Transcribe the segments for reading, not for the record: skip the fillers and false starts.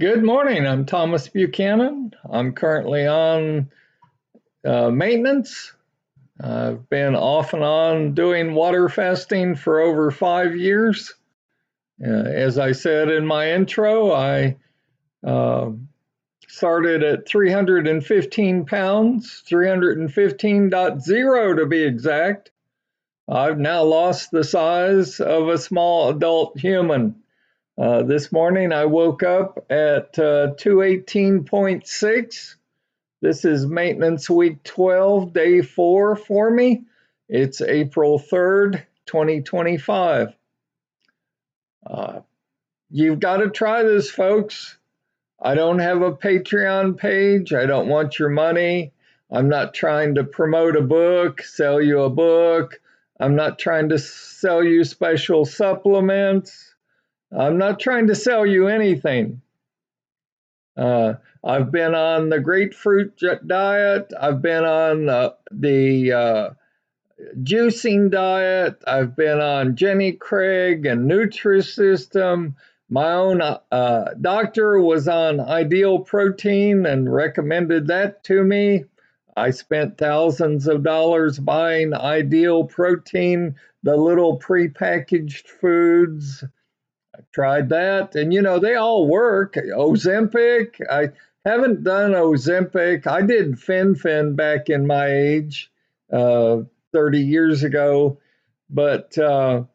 Good morning. I'm Thomas Buchanan. I'm currently on maintenance. I've been off and on doing water fasting for over 5 years. As I said in my intro, I uh, started at 315 pounds, 315.0 to be exact. I've now lost the size of a small adult human. This morning I woke up at 218.6. This is maintenance week 12, day 4 for me. It's April 3rd, 2025. You've got to try this, folks. I don't have a Patreon page. I don't want your money. I'm not trying to promote a book, sell you a book. I'm not trying to sell you special supplements. I'm not trying to sell you anything. I've been on the grapefruit diet. I've been on the juicing diet. I've been on Jenny Craig and Nutrisystem. My own doctor was on Ideal Protein and recommended that to me. I spent thousands of dollars buying Ideal Protein, the little prepackaged foods. Tried that, and they all work. Ozempic, I haven't done Ozempic. I did fen back in my age, 30 years ago, but they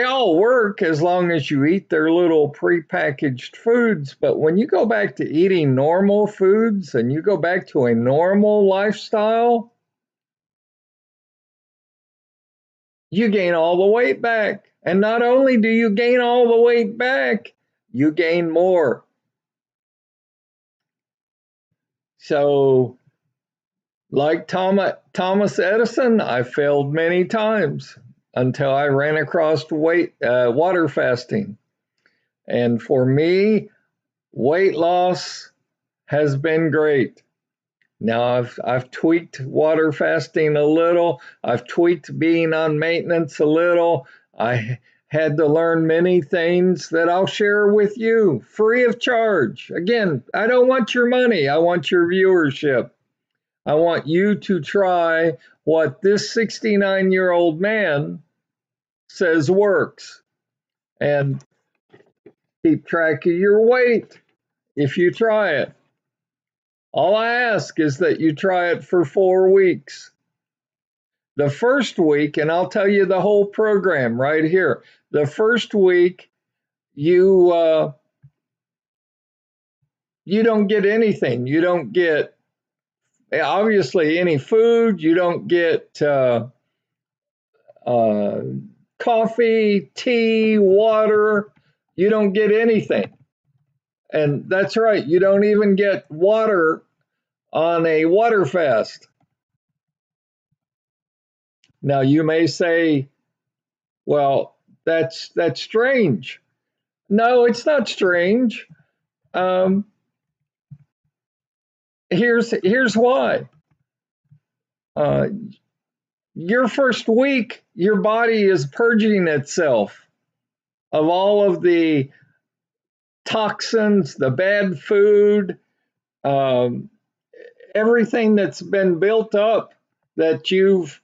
all work as long as you eat their little prepackaged foods. But when you go back to eating normal foods and you go back to a normal lifestyle, you gain all the weight back. And not only do you gain all the weight back, you gain more. So, like Thomas Edison, I failed many times until I ran across water fasting. And for me, weight loss has been great. Now I've tweaked water fasting a little. I've tweaked being on maintenance a little. I had to learn many things that I'll share with you free of charge. Again, I don't want your money. I want your viewership. I want you to try what this 69-year-old man says works and keep track of your weight if you try it. All I ask is that you try it for 4 weeks. The first week, and I'll tell you the whole program right here. The first week, you don't get anything. You don't get, obviously, any food. You don't get coffee, tea, water. You don't get anything. And that's right. You don't even get water on a water fast. Now, you may say, well, that's strange. No, it's not strange. Here's why. Your first week, your body is purging itself of all of the toxins, the bad food, everything that's been built up that you've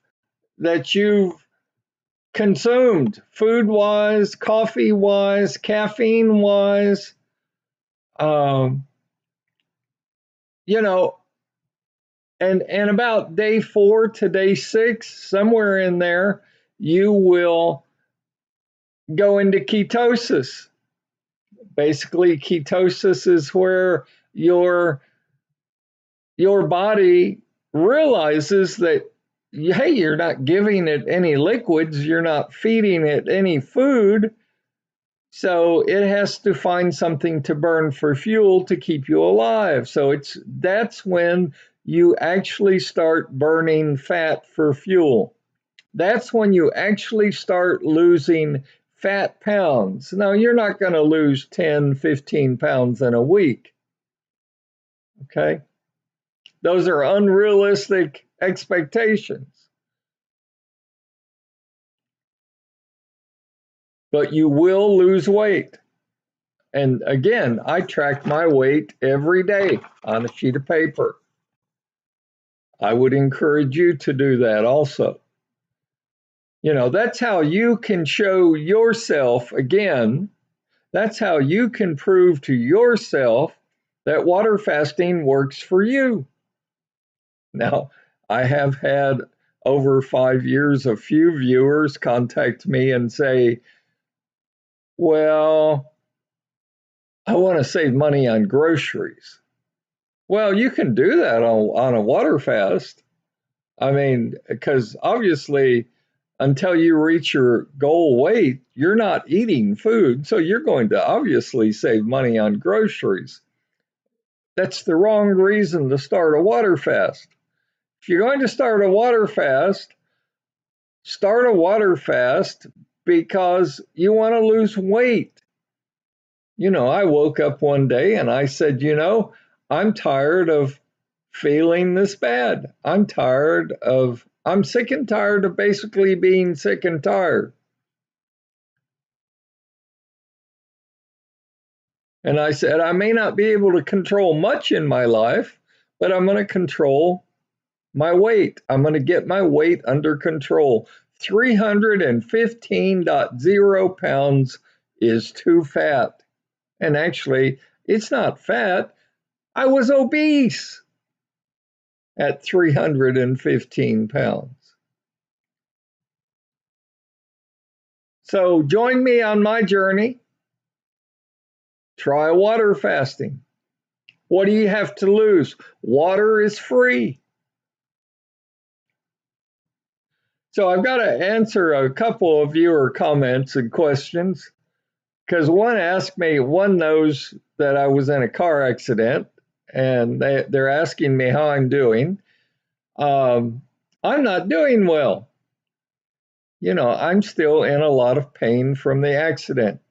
consumed, food wise, coffee wise, caffeine wise. And about day 4 to day 6, somewhere in there, you will go into ketosis. Basically, ketosis is where your body realizes that, hey, you're not giving it any liquids, you're not feeding it any food, so it has to find something to burn for fuel to keep you alive. So that's when you actually start burning fat for fuel. That's when you actually start losing fat pounds. Now, you're not going to lose 10, 15 pounds in a week. Okay? Those are unrealistic expectations. But you will lose weight. And again, I track my weight every day on a sheet of paper. I would encourage you to do that also. That's how you can show yourself, again, that's how you can prove to yourself that water fasting works for you. Now, I have had over 5 years a few viewers contact me and say, well, I want to save money on groceries. Well, you can do that on a water fast. I mean, because obviously, until you reach your goal weight, you're not eating food. So you're going to obviously save money on groceries. That's the wrong reason to start a water fast. If you're going to start a water fast because you want to lose weight. I woke up one day and I said, I'm tired of feeling this bad. I'm sick and tired of basically being sick and tired. And I said, I may not be able to control much in my life, but I'm going to control my weight. I'm going to get my weight under control. 315.0 pounds is too fat. And actually, it's not fat. I was obese at 315 pounds. So join me on my journey. Try water fasting. What do you have to lose? Water is free. So I've got to answer a couple of viewer comments and questions because one knows that I was in a car accident and they're asking me how I'm doing. I'm not doing well. I'm still in a lot of pain from the accident.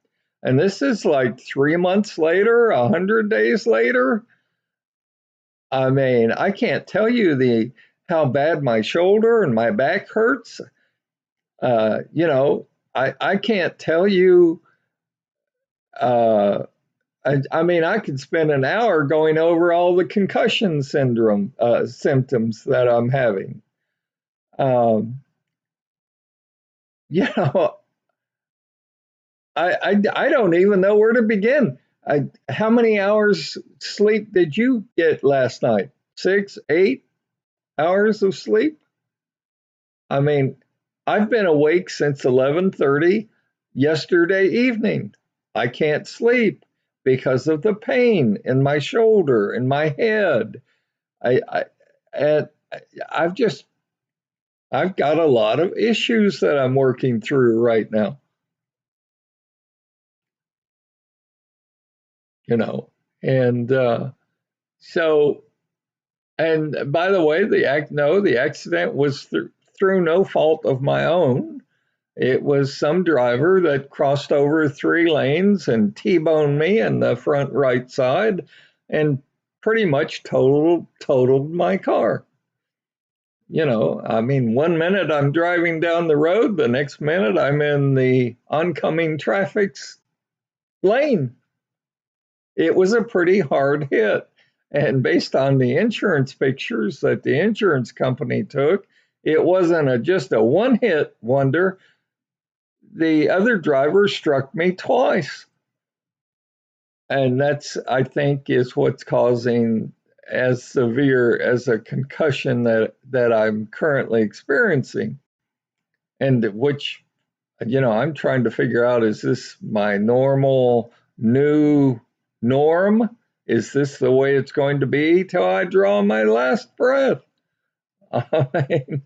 And this is like 3 months later, 100 days later. I mean, I can't tell you how bad my shoulder and my back hurts. I can't tell you. I mean, I could spend an hour going over all the concussion syndrome symptoms that I'm having. Um, you know, I don't even know where to begin. How many hours sleep did you get last night? 6, 8 hours of sleep? I mean, I've been awake since 11:30 yesterday evening. I can't sleep because of the pain in my shoulder and my head. I and I've just I've got a lot of issues that I'm working through right now, you know. And so and by the way, the accident was through no fault of my own. It was some driver that crossed over 3 lanes and T-boned me in the front right side and pretty much totaled my car. I mean, 1 minute I'm driving down the road, the next minute I'm in the oncoming traffic's lane. It was a pretty hard hit. And based on the insurance pictures that the insurance company took, it wasn't just a one-hit wonder. The other driver struck me twice. And that's, I think, is what's causing as severe as a concussion that I'm currently experiencing. And which, I'm trying to figure out, is this my new norm? Is this the way it's going to be till I draw my last breath? I mean,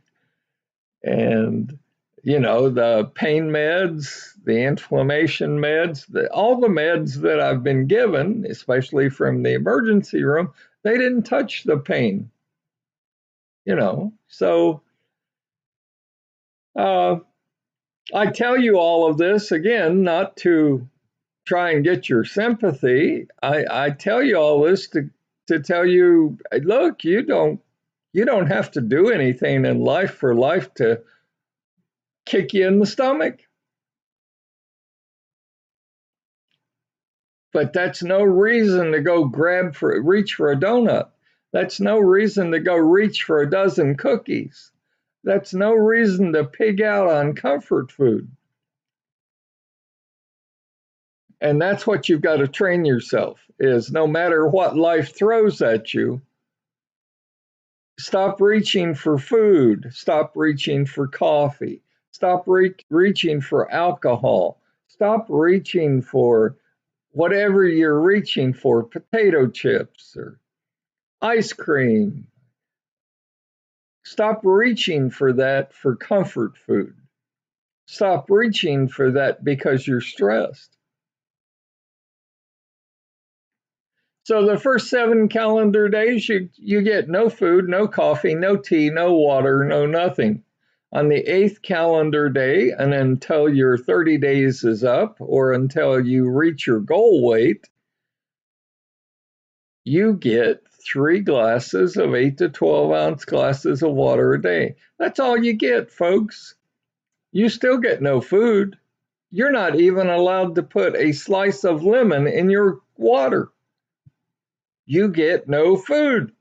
and the pain meds, the inflammation meds, all the meds that I've been given, especially from the emergency room, they didn't touch the pain. So I tell you all of this again, not to try and get your sympathy. I tell you all this to tell you, look, you don't have to do anything in life for life to kick you in the stomach. But that's no reason to go reach for a donut. That's no reason to go reach for a dozen cookies. That's no reason to pig out on comfort food. And that's what you've got to train yourself is no matter what life throws at you, stop reaching for food, stop reaching for coffee, stop reaching for alcohol, stop reaching for whatever you're reaching for, potato chips or ice cream. Stop reaching for that for comfort food. Stop reaching for that because you're stressed. So the first 7 calendar days, you get no food, no coffee, no tea, no water, no nothing. On the 8th calendar day, and until your 30 days is up or until you reach your goal weight, you get 3 glasses of 8 to 12 ounce glasses of water a day. That's all you get, folks. You still get no food. You're not even allowed to put a slice of lemon in your water. You get no food.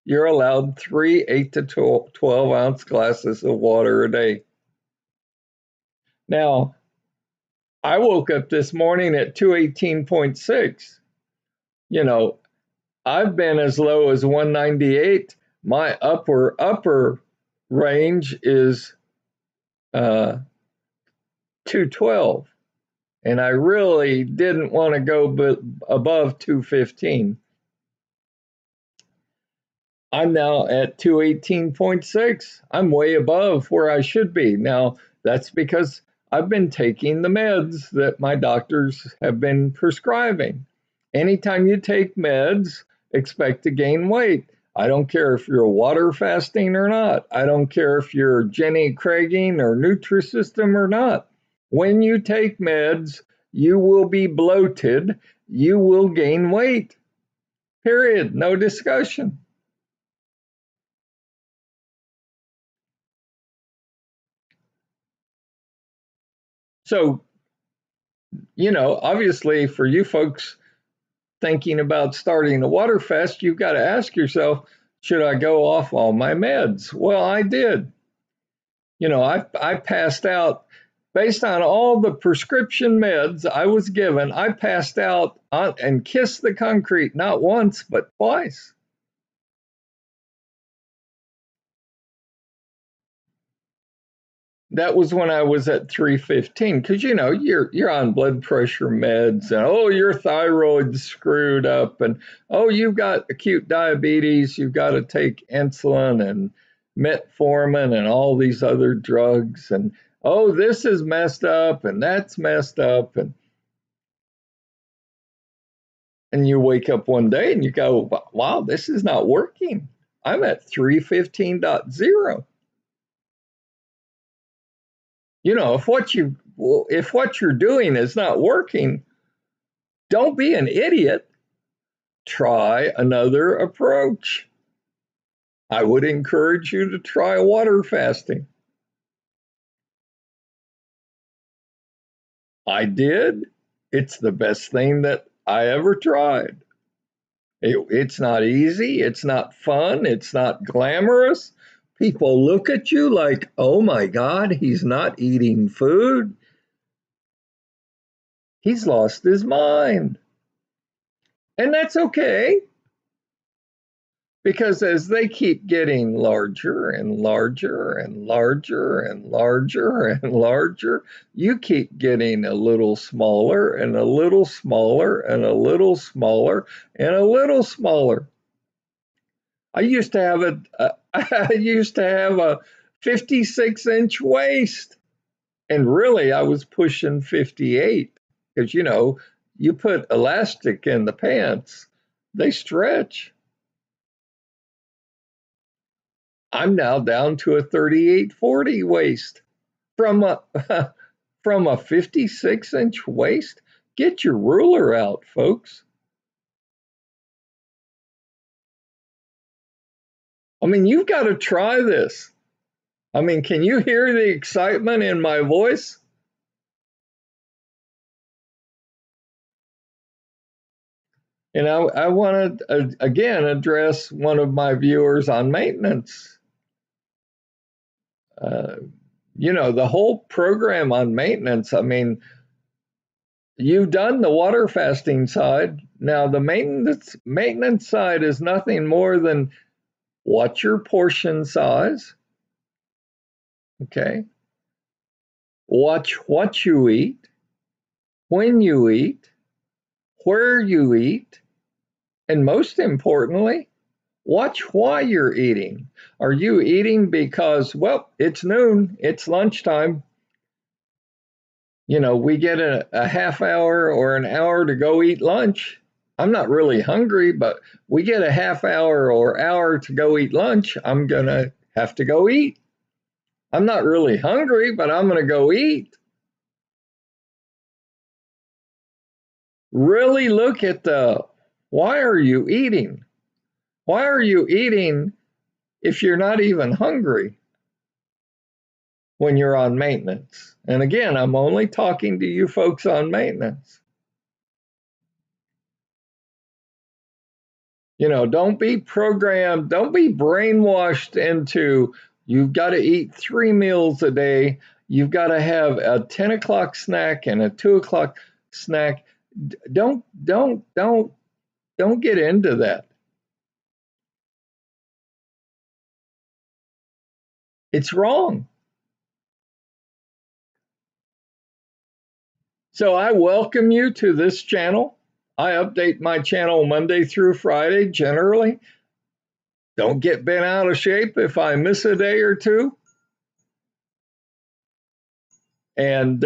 You're allowed 3 8 to 12 ounce glasses of water a day. Now, I woke up this morning at 218.6. You know, I've been as low as 198. My upper range is 212. And I really didn't want to go above 215. I'm now at 218.6. I'm way above where I should be. Now, that's because I've been taking the meds that my doctors have been prescribing. Anytime you take meds, expect to gain weight. I don't care if you're water fasting or not. I don't care if you're Jenny Craiging or Nutrisystem or not. When you take meds, you will be bloated. You will gain weight. Period. No discussion. So, obviously for you folks thinking about starting a water fast, you've got to ask yourself, should I go off all my meds? Well, I did. I passed out based on all the prescription meds I was given. I passed out and kissed the concrete not once, but twice. That was when I was at 315 because you're on blood pressure meds and your thyroid's screwed up and you've got acute diabetes, you've got to take insulin and metformin and all these other drugs and this is messed up and that's messed up and you wake up one day and you go, wow, this is not working. I'm at 315.0. If what you're doing is not working, don't be an idiot. Try another approach. I would encourage you to try water fasting. I did. It's the best thing that I ever tried. It's not easy. It's not fun. It's not glamorous. People look at you like, oh my God, he's not eating food. He's lost his mind. And that's okay. Because as they keep getting larger and larger and larger and larger and larger, you keep getting a little smaller and a little smaller and a little smaller and a little smaller. I used to have a 56-inch waist, and really I was pushing 58 because you put elastic in the pants, they stretch. I'm now down to a 38-40 waist from a from a 56-inch waist. Get your ruler out, folks. I mean, you've got to try this. I mean, can you hear the excitement in my voice? And I want to again address one of my viewers on maintenance. Uh, the whole program on maintenance. I mean, you've done the water fasting side. Now the maintenance side is nothing more than what's your portion size, okay? Watch what you eat, when you eat, where you eat, and most importantly, watch why you're eating. Are you eating because, well, it's noon, it's lunchtime, we get a half hour or an hour to go eat lunch. I'm not really hungry, but we get a half hour or hour to go eat lunch. I'm going to have to go eat. I'm not really hungry, but I'm going to go eat. Really look at why are you eating? Why are you eating if you're not even hungry when you're on maintenance? And again, I'm only talking to you folks on maintenance. Don't be programmed, don't be brainwashed into you've got to eat 3 meals a day. You've got to have a 10 o'clock snack and a 2 o'clock snack. Don't get into that. It's wrong. So I welcome you to this channel. I update my channel Monday through Friday generally. Don't get bent out of shape if I miss a day or two. And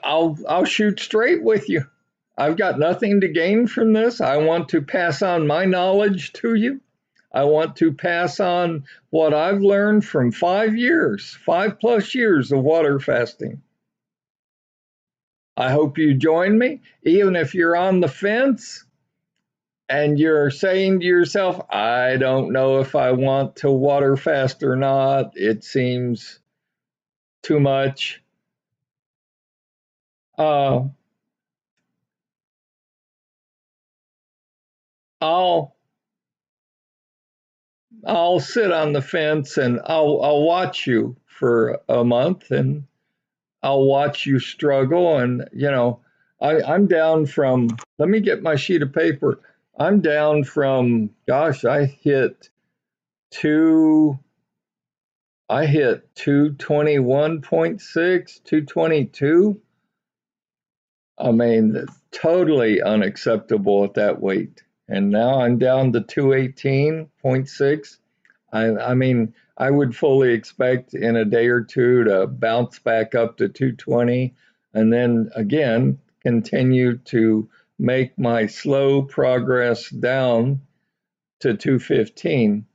I'll, I'll shoot straight with you. I've got nothing to gain from this. I want to pass on my knowledge to you. I want to pass on what I've learned from 5 years, 5+ years of water fasting. I hope you join me, even if you're on the fence and you're saying to yourself, I don't know if I want to water fast or not. It seems too much. Uh, I'll I'll sit on the fence and I'll watch you for a month and I'll watch you struggle. And I'm down from. Let me get my sheet of paper. I'm down from. Gosh, two. I hit 221.6, 222. I mean, totally unacceptable at that weight. And now I'm down to 218.6. I mean, I would fully expect in a day or two to bounce back up to 220 and then again continue to make my slow progress down to 215.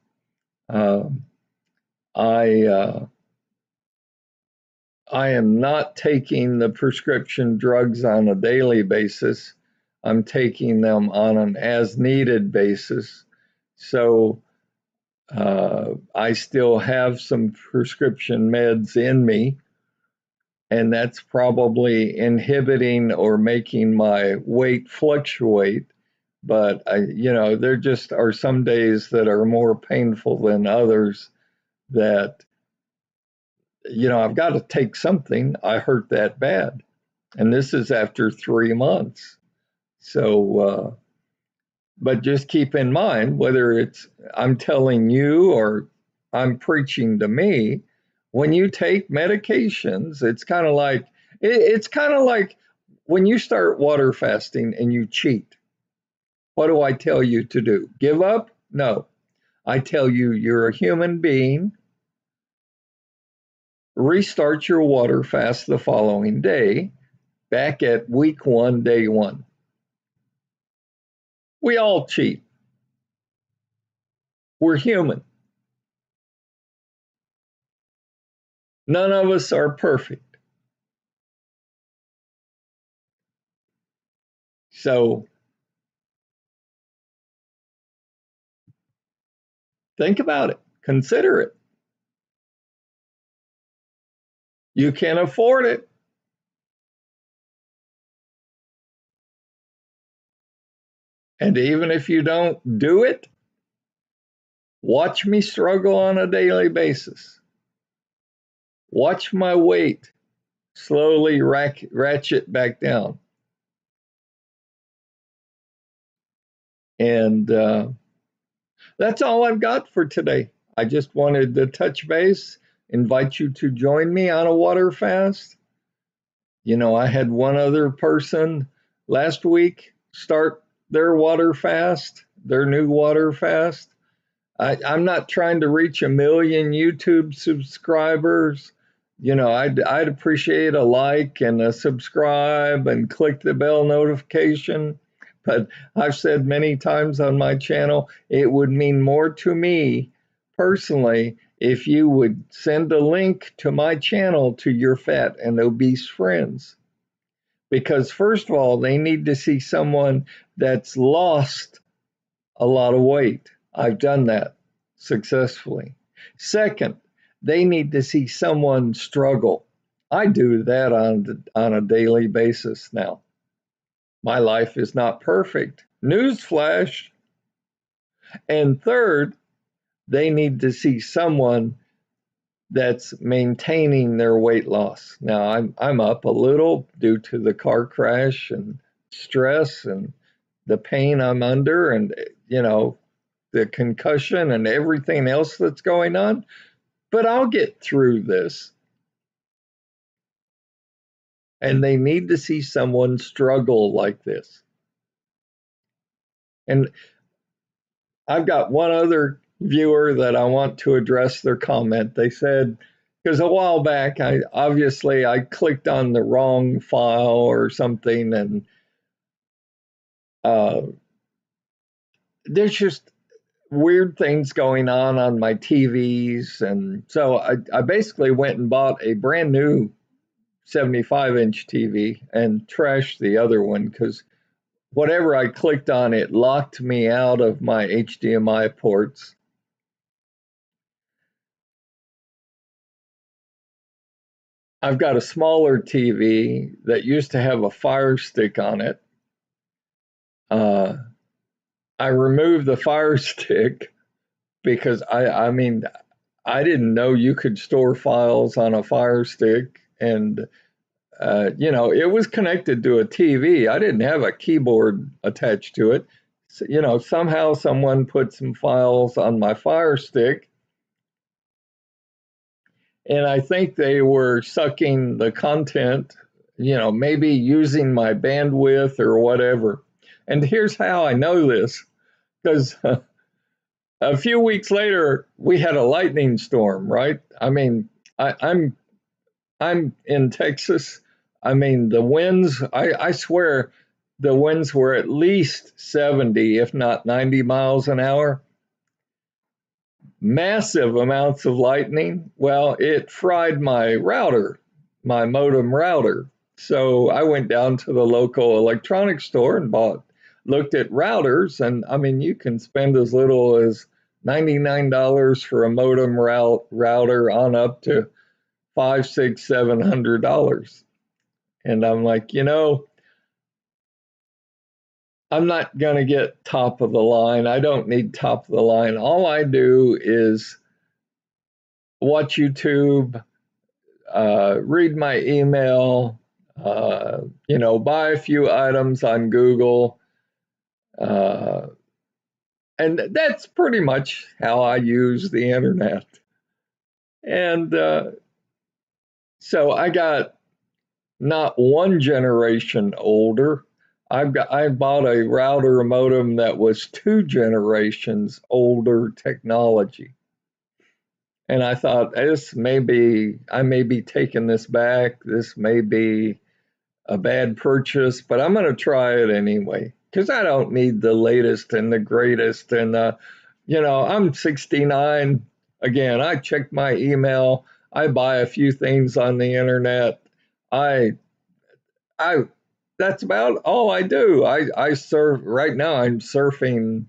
I I am not taking the prescription drugs on a daily basis. I'm taking them on an as needed basis. So I still have some prescription meds in me, and that's probably inhibiting or making my weight fluctuate. But there just are some days that are more painful than others that I've got to take something. I hurt that bad. And this is after 3 months. So, but just keep in mind whether it's I'm telling you or I'm preaching to me, when you take medications, it's kind of like when you start water fasting and you cheat. What do I tell you to do? Give up? No. I tell you you're a human being. Restart your water fast the following day, back at week 1, day 1. We all cheat. We're human. None of us are perfect. So think about it. Consider it. You can afford it. And even if you don't do it, watch me struggle on a daily basis. Watch my weight slowly ratchet back down. And that's all I've got for today. I just wanted to touch base, invite you to join me on a water fast. You know, I had one other person last week start their water fast, their new water fast. I'm not trying to reach 1 million YouTube subscribers. You know, I'd appreciate a like and a subscribe and click the bell notification. But I've said many times on my channel, it would mean more to me personally if you would send a link to my channel to your fat and obese friends. Because, first of all, they need to see someone that's lost a lot of weight. I've done that successfully. Second, they need to see someone struggle. I do that on a daily basis now. My life is not perfect. Newsflash. And third, they need to see someone that's maintaining their weight loss. Now I'm up a little due to the car crash and stress and the pain I'm under, and you know, the concussion and everything else that's going on, but I'll get through this. And they need to see someone struggle like this. And I've got one other viewer that I want to address their comment. They said, because a while back, I clicked on the wrong file or something, and there's just weird things going on my TVs. And so I basically went and bought a brand new 75-inch TV and trashed the other one because whatever I clicked on, it locked me out of my HDMI ports. I've got a smaller TV that used to have a Fire Stick on it. I removed the Fire Stick because I mean, I didn't know you could store files on a Fire Stick, and you know, it was connected to a TV. I didn't have a keyboard attached to it. So, you know, somehow someone put some files on my Fire Stick, and I think they were sucking the content, you know, maybe using my bandwidth or whatever. And here's how I know this, because a few weeks later we had a lightning storm, right? I mean, I'm in Texas. I mean, the winds, I swear the winds were at least 70, if not 90 miles an hour. Massive amounts of lightning. Well, it fried my router, my modem router. So I went down to the local electronics store and looked at routers. And I mean, you can spend as little as $99 for a modem router on up to $500, $600, $700. And I'm like, you know, I'm not going to get top of the line. I don't need top of the line. All I do is watch YouTube, read my email, you know, buy a few items on Google. And that's pretty much how I use the internet. And so I got not one generation older. I bought a router modem that was 2 generations older technology. And I thought, I may be taking this back. This may be a bad purchase, but I'm going to try it anyway because I don't need the latest and the greatest. And, you know, I'm 69. Again, I check my email. I buy a few things on the internet. I that's about all I do. I surf right now. I'm surfing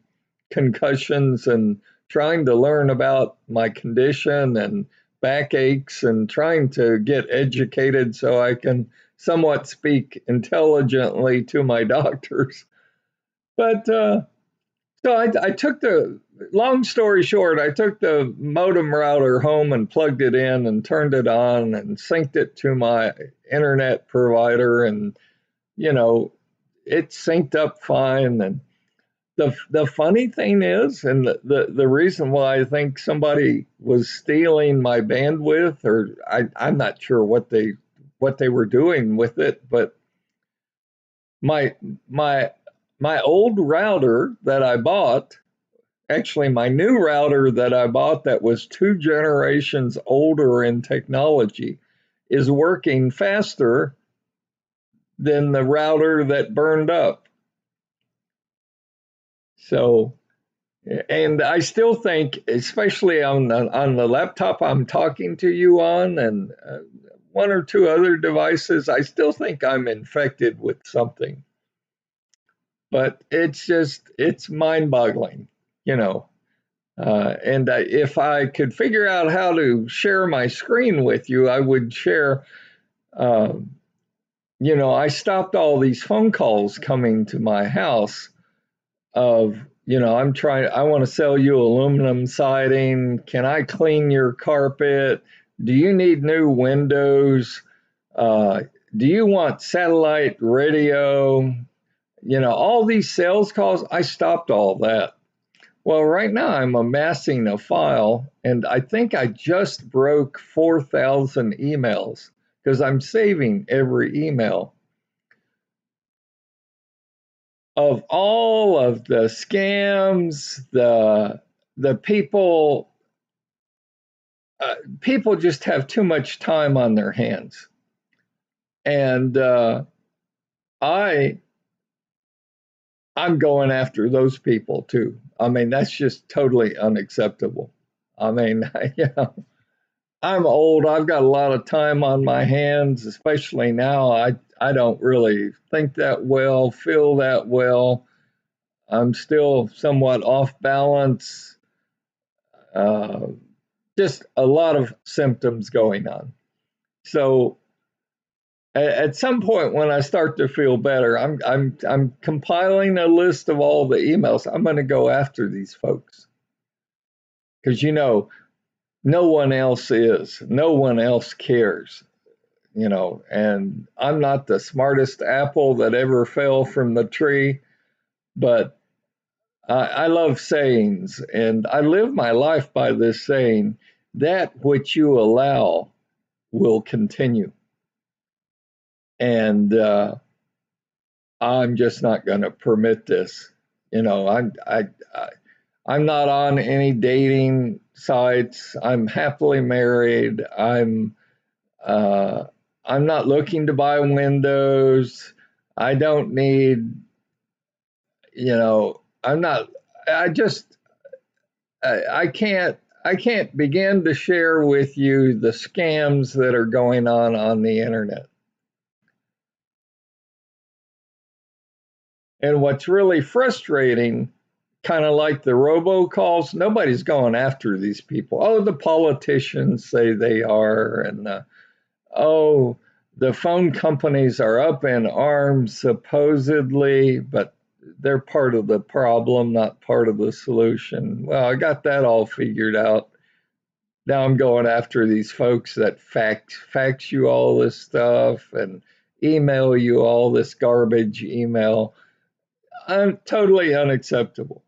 concussions and trying to learn about my condition and backaches and trying to get educated so I can somewhat speak intelligently to my doctors. But so I took the, long story short, I took the modem router home and plugged it in and turned it on and synced it to my internet provider. And, you know, it synced up fine. And the funny thing is, and the reason why I think somebody was stealing my bandwidth, or I'm not sure what they were doing with it, but my my my old router that I bought, actually my new router that I bought that was 2 generations older in technology, is working faster than the router that burned up. So, and I still think, especially on the laptop I'm talking to you on, and one or two other devices, I still think I'm infected with something. But it's mind-boggling, you know. And if I could figure out how to share my screen with you, I would share. Um, you know, I stopped all these phone calls coming to my house of, I want to sell you aluminum siding. Can I clean your carpet? Do you need new windows? Uh, do you want satellite radio? All these sales calls, I stopped all that. Well, right now I'm amassing a file, and I think I just broke 4,000 emails because I'm saving every email of all of the scams, the people. People just have too much time on their hands, and I I'm going after those people too. I mean, that's just totally unacceptable. I mean, yeah, I'm old. I've got a lot of time on my hands, especially now. I don't really think that well, feel that well. I'm still somewhat off balance. Uh, just a lot of symptoms going on. So at some point when I start to feel better, I'm compiling a list of all the emails. I'm going to go after these folks because no one else is, no one else cares. And I'm not the smartest apple that ever fell from the tree, but I love sayings, and I live my life by this saying: that which you allow will continue. And I'm just not going to permit this. I'm not on any dating sites. I'm happily married. Uh, I'm not looking to buy windows. I don't need, I'm not, I just, I can't begin to share with you the scams that are going on the internet. And what's really frustrating, kind of like the robocalls, nobody's going after these people. Oh, the politicians say they are, and oh, the phone companies are up in arms supposedly, but they're part of the problem, not part of the solution. Well, I got that all figured out. Now I'm going after these folks that fax you all this stuff and email you all this garbage email. Totally unacceptable.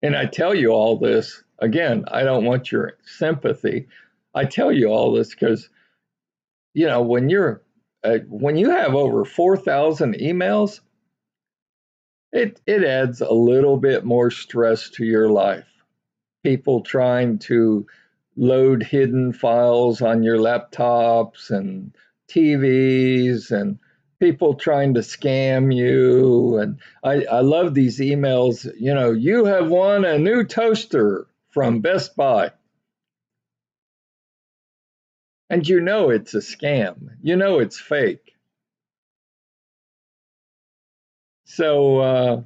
And I tell you all this again, I don't want your sympathy. I tell you all this because when you have over 4,000 emails, it adds a little bit more stress to your life. People trying to load hidden files on your laptops and TVs, and people trying to scam you. And I love these emails. You have won a new toaster from Best Buy. And it's a scam. It's fake. So,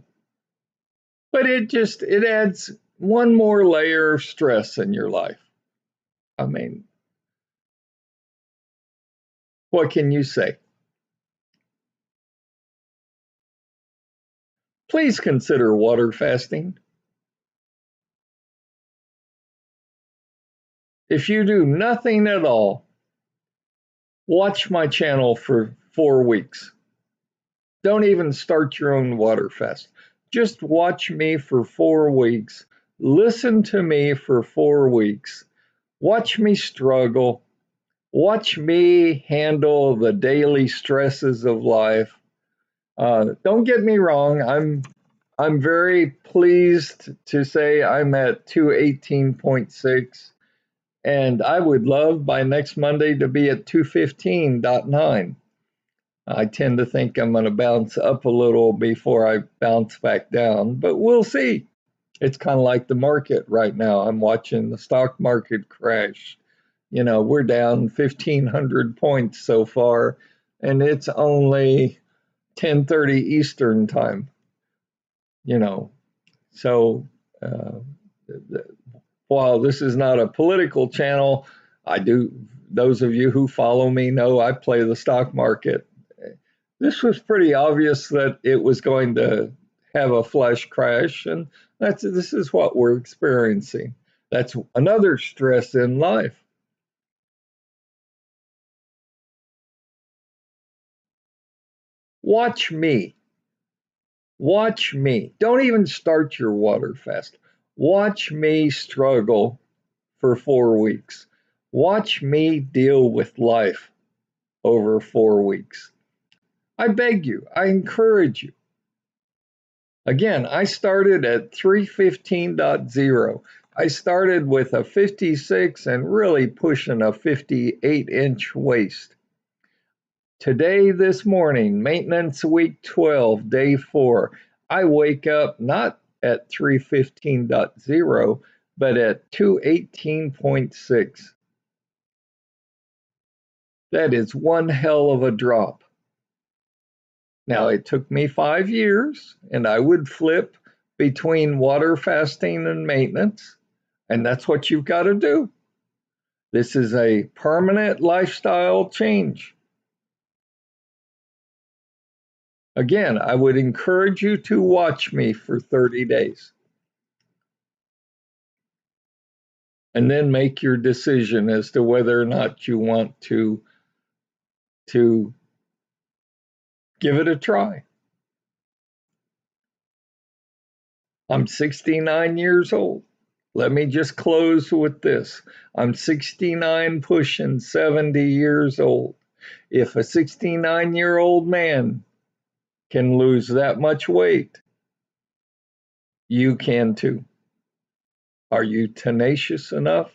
but it adds one more layer of stress in your life. I mean, What can you say? Please consider water fasting. If you do nothing at all, watch my channel for 4 weeks. Don't even start your own water fast. Just watch me for 4 weeks. Listen to me for 4 weeks. Watch me struggle. Watch me handle the daily stresses of life. Don't get me wrong. I'm very pleased to say I'm at 218.6, and I would love by next Monday to be at 215.9. I tend to think I'm going to bounce up a little before I bounce back down, but we'll see. It's kind of like the market right now. I'm watching the stock market crash. You know, we're down 1,500 points so far, and it's only 10:30 Eastern time. You know, so uh, while this is not a political channel, I do. Those of you who follow me know I play the stock market. This was pretty obvious that it was going to have a flash crash, and this is what we're experiencing. That's another stress in life. Watch me. Watch me. Don't even start your water fast. Watch me struggle for 4 weeks. Watch me deal with life over 4 weeks. I beg you, I encourage you. Again, I started at 315.0. I started with a 56 and really pushing a 58-inch waist. Today, this morning, maintenance week 12, day 4, I wake up not at 315.0, but at 218.6. That is one hell of a drop. Now, it took me 5 years, and I would flip between water fasting and maintenance, and that's what you've got to do. This is a permanent lifestyle change. Again, I would encourage you to watch me for 30 days and then make your decision as to whether or not you want to give it a try. I'm 69 years old. Let me just close with this. I'm 69 pushing 70 years old. If a 69-year-old man can lose that much weight, you can too. Are you tenacious enough?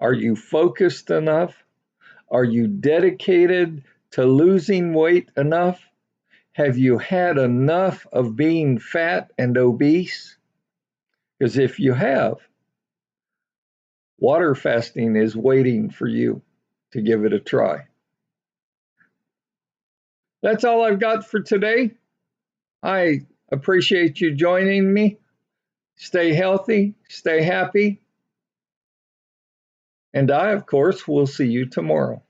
Are you focused enough? Are you dedicated to losing weight enough? Have you had enough of being fat and obese? Because if you have, water fasting is waiting for you to give it a try. That's all I've got for today. I appreciate you joining me. Stay healthy, stay happy, and I, of course, will see you tomorrow.